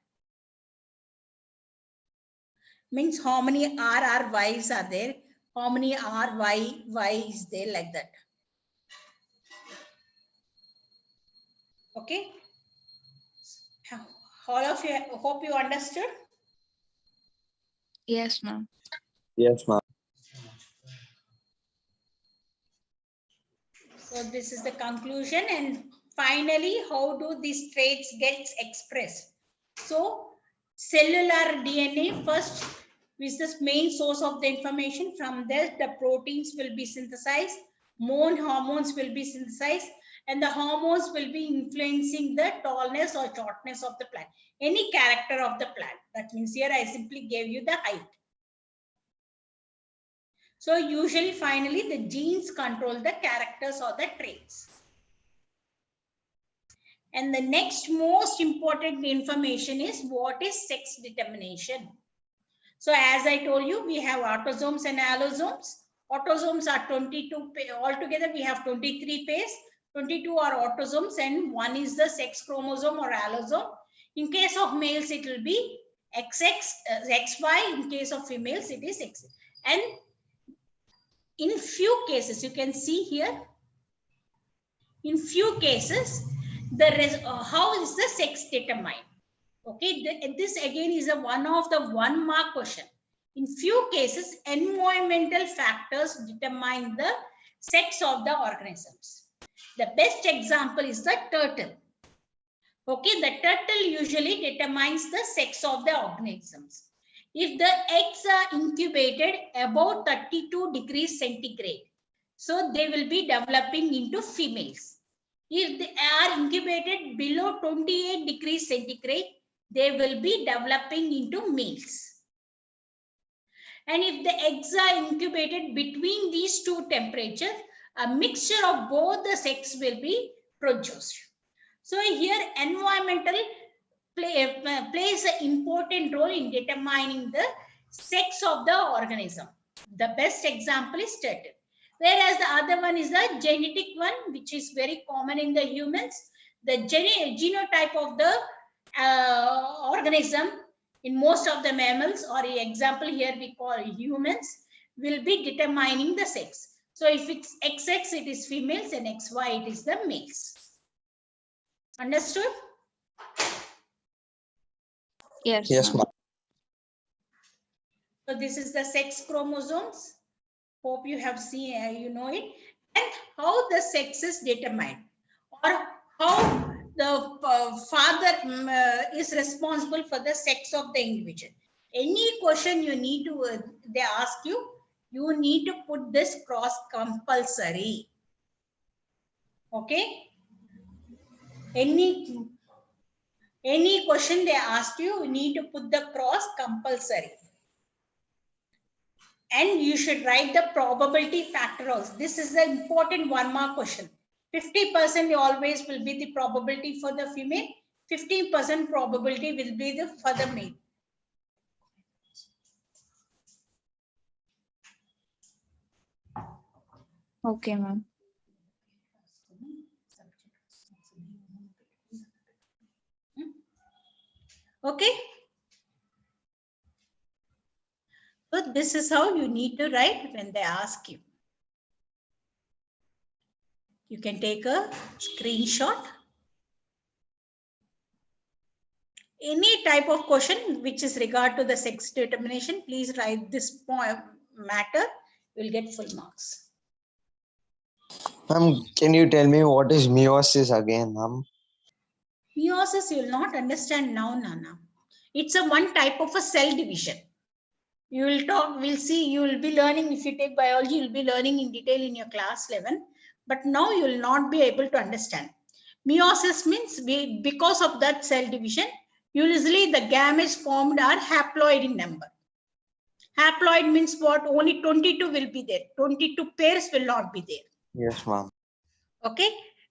Means how many RRYs are there, how many RY is there, like that. Okay. All of you, hope you understood. Yes, ma'am. Yes, ma'am. So this is the conclusion, and finally, how do these traits get expressed? So cellular DNA first is the main source of the information. From there, the proteins will be synthesized, more hormones will be synthesized, and the hormones will be influencing the tallness or shortness of the plant, any character of the plant. That means here I simply gave you the height. So usually, finally, the genes control the characters or the traits. And the next most important information is what is sex determination. So as I told you, we have autosomes and allosomes. Autosomes are 22, altogether we have 23 pairs. 22 are autosomes and 1 is the sex chromosome or allosome. In case of males, it will be XX, XY. In case of females, it is X. And in few cases, you can see here, in few cases, how is the sex determined? Okay, this again is one of the 1 mark question. In few cases, environmental factors determine the sex of the organisms. The best example is the turtle. Okay, the turtle usually determines the sex of the organisms. If the eggs are incubated above 32 degrees centigrade, so they will be developing into females. If they are incubated below 28 degrees centigrade, they will be developing into males. And if the eggs are incubated between these two temperatures, a mixture of both the sex will be produced. So here environmental plays an important role in determining the sex of the organism. The best example is turtle. Whereas the other one is the genetic one, which is very common in the humans. The genotype of the organism in most of the mammals, or example here we call humans, will be determining the sex. So if it's XX, it is females, and XY, it is the males. Understood? Yes, Yes, ma'am. ma'am. So this is the sex chromosomes. Hope you have seen, you know it. And how the sex is determined, or how the father is responsible for the sex of the individual. Any question you need to, they ask you, you need to put this cross compulsory. Okay? Any question they ask you, you need to put the cross compulsory. And you should write the probability factor also. This is the important 1 mark question. 50% always will be the probability for the female. 15% probability will be for the male. Okay, ma'am. Okay. So this is how you need to write when they ask you. You can take a screenshot. Any type of question which is regard to the sex determination, please write this matter. You'll get full marks. Ma'am, can you tell me what is meiosis again, ma'am? Meiosis you will not understand now, Nana. It's a one type of a cell division. You will talk, we'll see, you will be learning, if you take biology, you'll be learning in detail in your class 11, but now you will not be able to understand. Meiosis means because of that cell division, usually the gametes formed are haploid in number. Haploid means what? Only 22 will be there. 22 pairs will not be there. Yes, ma'am. Okay.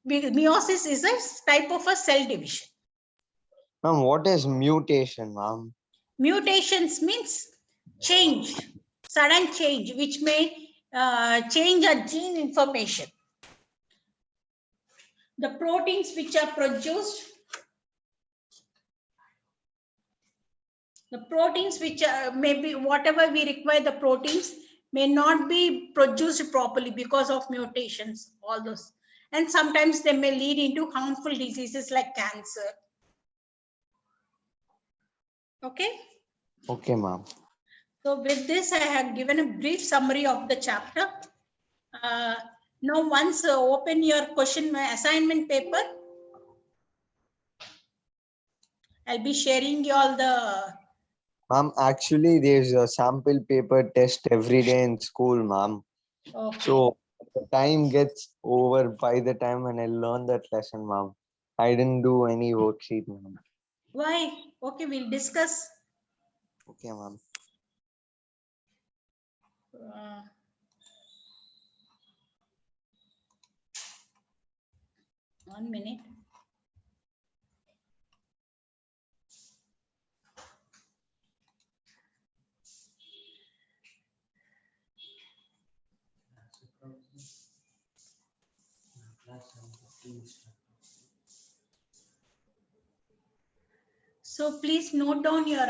Meiosis is a type of a cell division. Ma'am, what is mutation, ma'am? Mutations means change, sudden change, which may change a gene information. The proteins which are produced, maybe whatever we require, the proteins may not be produced properly because of mutations, all those. And sometimes they may lead into harmful diseases like cancer. Okay. Okay, ma'am. So with this, I have given a brief summary of the chapter. Now, once open your assignment paper, I'll be sharing you all the. Ma'am, actually, there's a sample paper test every day in school, ma'am. Okay. So the time gets over by the time when I learn that lesson, ma'am. I didn't do any worksheet, ma'am. Why? Okay, we'll discuss. Okay, ma'am. 1 minute. So please note down your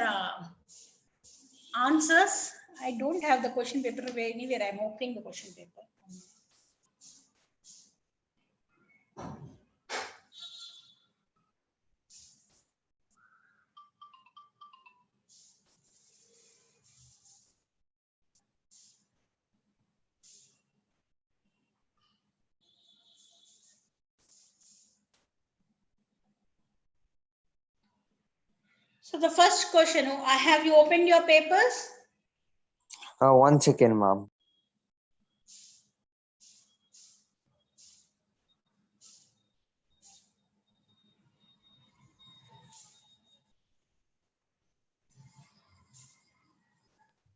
answers. I don't have the question paper anywhere. I'm opening the question paper. So the first question, have you opened your papers? 1 second, ma'am.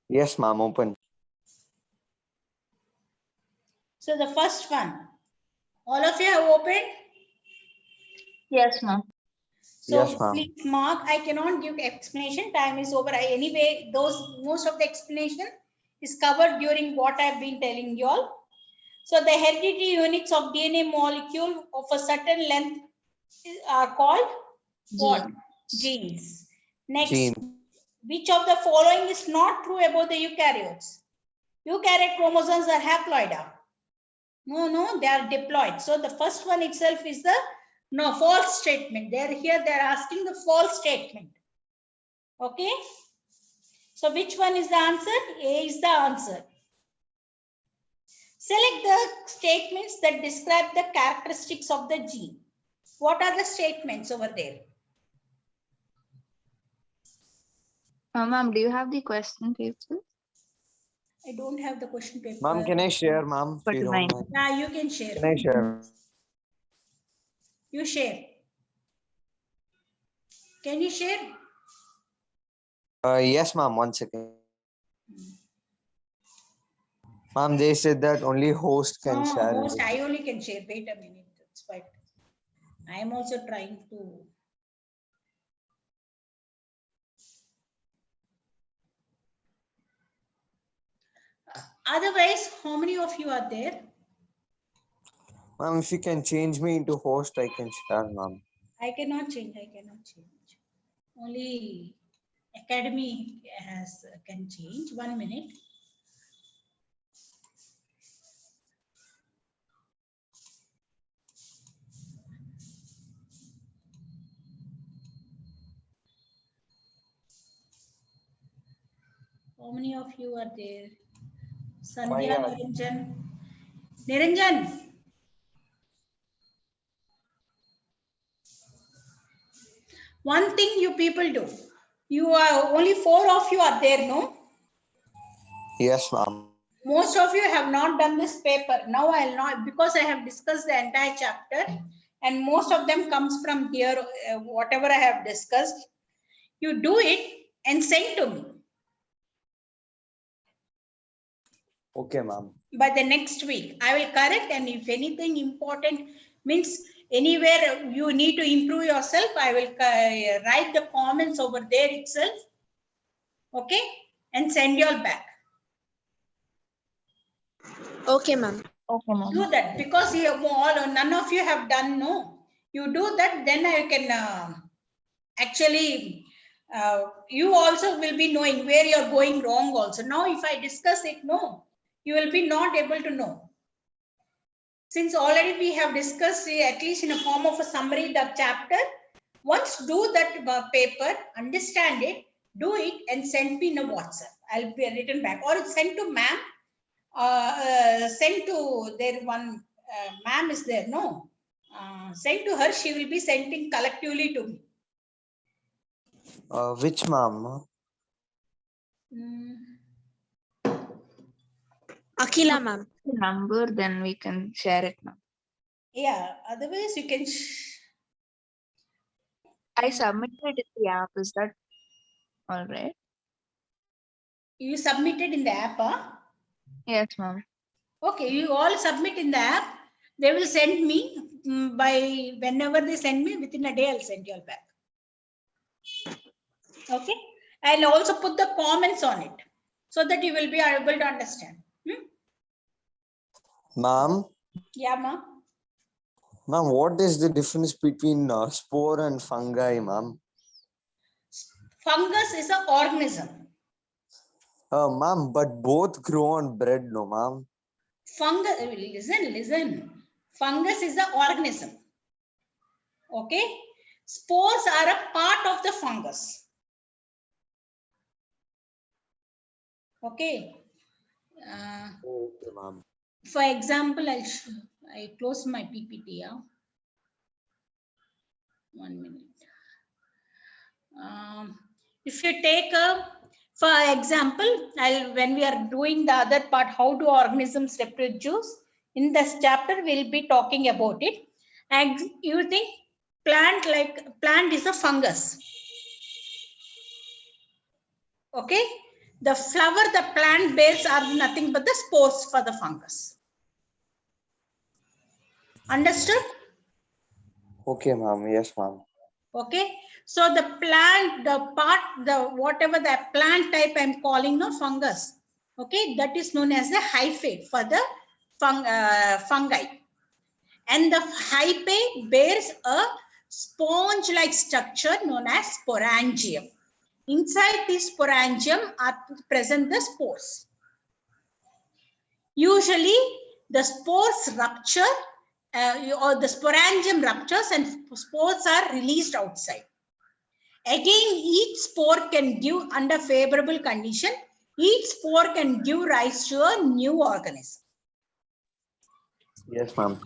Yes, ma'am, open. So the first one, all of you have opened? Yes, ma'am. So Yes, ma'am. please mark, I cannot give explanation, time is over. Anyway, most of the explanation is covered during what I've been telling you all. So the hereditary units of DNA molecule of a certain length are called what? Genes. Next, Gene. which of the following is not true about the eukaryotes? Eukaryote chromosomes are haploid. No, they are diploid. So the first one itself is the false statement. They're asking the false statement. Okay. So which one is the answer? A is the answer. Select the statements that describe the characteristics of the gene. What are the statements over there? Ma'am, do you have the question paper? I don't have the question paper. Ma'am, can I share, ma'am? But If you mine. don't mind. Yeah, you can share. Can I share? You share. Can you share? Yes, ma'am. 1 second. Ma'am, they said that only host can share. Host, I only can share. Wait a minute. That's fine. I am also trying to. Otherwise, how many of you are there? Ma'am, if you can change me into host, I can share, ma'am. I cannot change. Only Academy has can change. 1 minute. How many of you are there? Sandhya, Maya. Niranjan. Niranjan. One thing you people do. You are only 4 of you are there, no? Yes, ma'am. Most of you have not done this paper. Now I'll not, because I have discussed the entire chapter and most of them comes from here, whatever I have discussed. You do it and send to me Okay, ma'am. by the next week. I will correct, and if anything important means anywhere you need to improve yourself, I will write the comments over there itself. Okay, and send you all back. Okay, ma'am. Okay, ma'am. Do that because you have all, none of you have done. No, you do that, then I can actually you also will be knowing where you're going wrong also. Now if I discuss it, no, you will be not able to know, since already we have discussed at least in a form of a summary the chapter. Once do that paper, understand it, do it and send me in a WhatsApp. I'll be written back, or send to ma'am. Send to there one ma'am is there, no? Send to her, she will be sending collectively to me. Which ma'am? Akila, ma'am. Number, then we can share it now. Yeah, otherwise you can. I submitted it in the app. Is that all right? You submitted in the app, huh? Yes, ma'am. Okay, you all submit in the app. They will send me by whenever they send me, within a day I'll send you all back. Okay, I'll also put the comments on it so that you will be able to understand. Ma'am? Yeah, ma'am. Ma'am, what is the difference between spore and fungi, ma'am? Fungus is an organism. Ma'am, but both grow on bread, no, ma'am? Fungus, listen. Fungus is the organism. Okay, spores are a part of the fungus. Okay. Okay, ma'am. For example, I close my PPT. Yeah? 1 minute. If you take for example, when we are doing the other part, how do organisms reproduce? In this chapter, we'll be talking about it. And you think plant is a fungus. Okay, the flower the plant bears are nothing but the spores for the fungus. Understood? Okay, ma'am. Yes, ma'am. Okay, so the plant, whatever the plant type I'm calling no fungus. Okay, that is known as the hyphae for the fungi. And the hyphae bears a sponge-like structure known as sporangium. Inside this sporangium are present the spores. Usually the spores rupture or the sporangium ruptures and spores are released outside. Again, each spore can give, under favorable condition, each spore can give rise to a new organism. Yes, ma'am.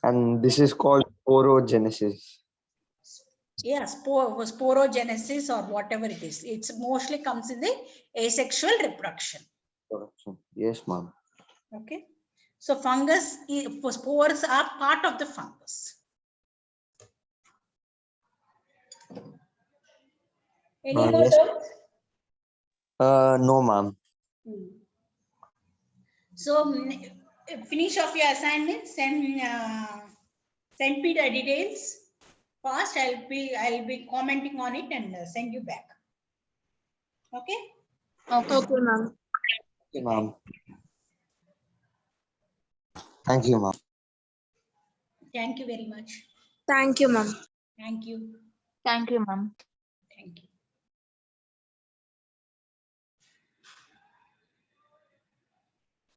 And this is called sporogenesis. Yeah, sporogenesis or whatever it is. It's mostly comes in the asexual reproduction. Yes, ma'am. Okay. So fungus, spores are part of the fungus. Any more Yes. doubts? No, ma'am. So finish off your assignment. Send me the details fast. I'll be commenting on it and send you back. Okay. Okay, ma'am. Okay, ma'am. Thank you, ma'am. Thank you very much. Thank you, ma'am. Thank you. Thank you, ma'am. Thank you.